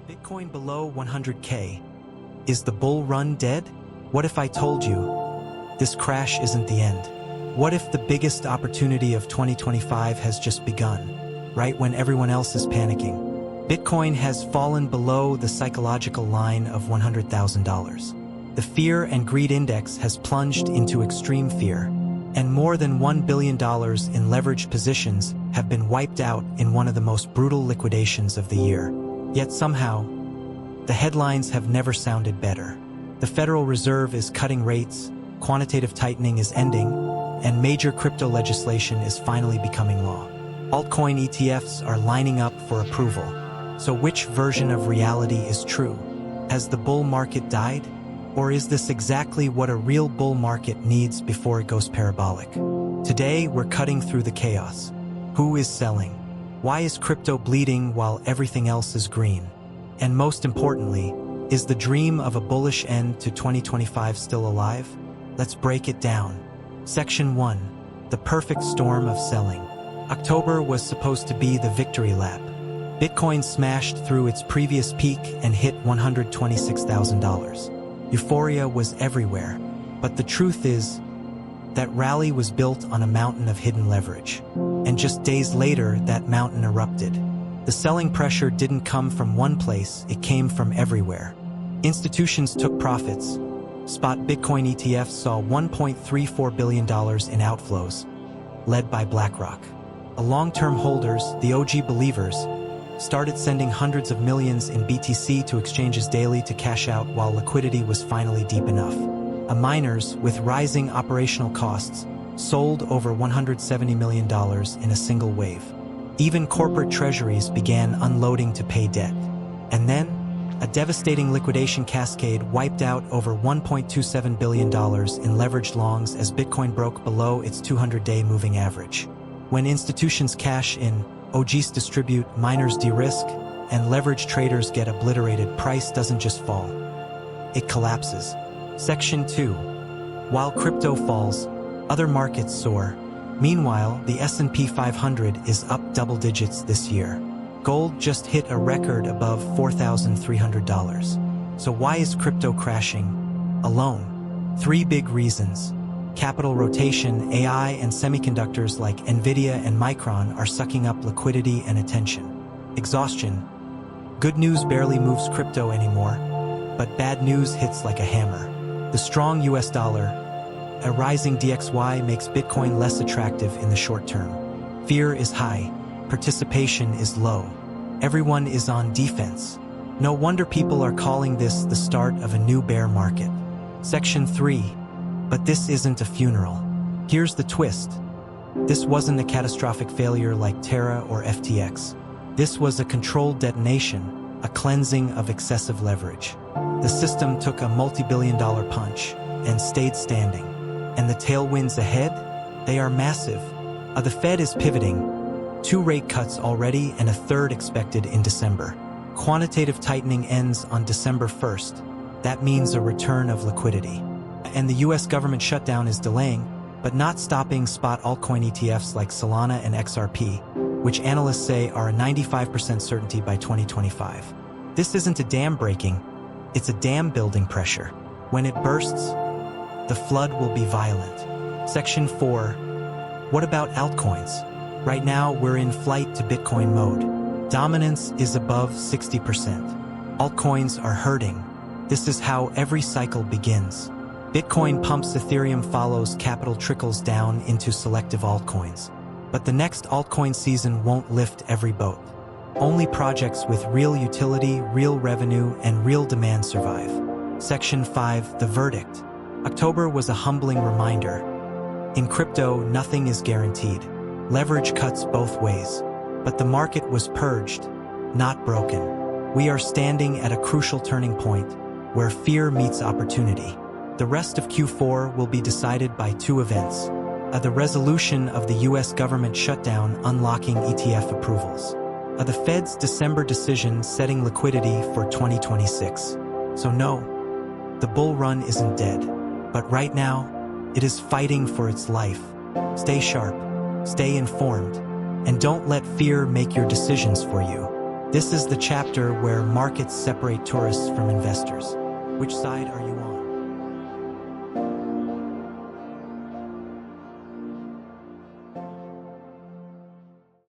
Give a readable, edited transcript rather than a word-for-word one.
Bitcoin below 100K. Is the bull run dead? What if I told you this crash isn't the end? What if the biggest opportunity of 2025 has just begun, right when everyone else is panicking? Bitcoin has fallen below the psychological line of $100,000. The fear and greed index has plunged into extreme fear, and more than $1 billion in leveraged positions have been wiped out in one of the most brutal liquidations of the year. Yet somehow, the headlines have never sounded better. The Federal Reserve is cutting rates, quantitative tightening is ending, and major crypto legislation is finally becoming law. Altcoin ETFs are lining up for approval. So which version of reality is true? Has the bull market died? Or is this exactly what a real bull market needs before it goes parabolic? Today, we're cutting through the chaos. Who is selling? Why is crypto bleeding while everything else is green? And most importantly, is the dream of a bullish end to 2025 still alive? Let's break it down. Section 1. The perfect storm of selling. October was supposed to be the victory lap. Bitcoin smashed through its previous peak and hit $126,000. Euphoria was everywhere, but the truth is, that rally was built on a mountain of hidden leverage. And just days later, that mountain erupted. The selling pressure didn't come from one place, it came from everywhere. Institutions took profits. Spot Bitcoin ETFs saw $1.34 billion in outflows, led by BlackRock. The long-term holders, the OG believers, started sending hundreds of millions in BTC to exchanges daily to cash out while liquidity was finally deep enough. Miners, with rising operational costs, sold over $170 million in a single wave. Even corporate treasuries began unloading to pay debt. And then, a devastating liquidation cascade wiped out over $1.27 billion in leveraged longs as Bitcoin broke below its 200-day moving average. When institutions cash in, OGs distribute, miners de-risk, and leveraged traders get obliterated, price doesn't just fall. It collapses. Section 2. While crypto falls, other markets soar. Meanwhile, the S&P 500 is up double digits this year. Gold just hit a record above $4,300. So why is crypto crashing alone? 3 big reasons. Capital rotation, AI, and semiconductors like Nvidia and Micron are sucking up liquidity and attention. Exhaustion. Good news barely moves crypto anymore, but bad news hits like a hammer. The strong US dollar, a rising DXY makes Bitcoin less attractive in the short term. Fear is high, participation is low. Everyone is on defense. No wonder people are calling this the start of a new bear market. Section 3. But this isn't a funeral. Here's the twist. This wasn't a catastrophic failure like Terra or FTX. This was a controlled detonation, a cleansing of excessive leverage. The system took a multi-billion-dollar punch and stayed standing. And the tailwinds ahead? They are massive. The Fed is pivoting. 2 rate cuts already and a 3rd expected in December. Quantitative tightening ends on December 1st. That means a return of liquidity. And the US government shutdown is delaying, but not stopping spot altcoin ETFs like Solana and XRP, which analysts say are a 95% certainty by 2025. This isn't a dam breaking, it's a dam building pressure. When it bursts, the flood will be violent. Section 4. What about altcoins? Right now, we're in flight to Bitcoin mode. Dominance is above 60%. Altcoins are hurting. This is how every cycle begins. Bitcoin pumps, Ethereum follows, capital trickles down into selective altcoins. But the next altcoin season won't lift every boat. Only projects with real utility, real revenue, and real demand survive. Section 5. The verdict. October was a humbling reminder. In crypto, nothing is guaranteed. Leverage cuts both ways. But the market was purged, not broken. We are standing at a crucial turning point, where fear meets opportunity. The rest of Q4 will be decided by 2 events. The resolution of the US government shutdown unlocking ETF approvals. The Fed's December decision setting liquidity for 2026. So no, the bull run isn't dead. But right now, it is fighting for its life. Stay sharp, stay informed, and don't let fear make your decisions for you. This is the chapter where markets separate tourists from investors. Which side are you on?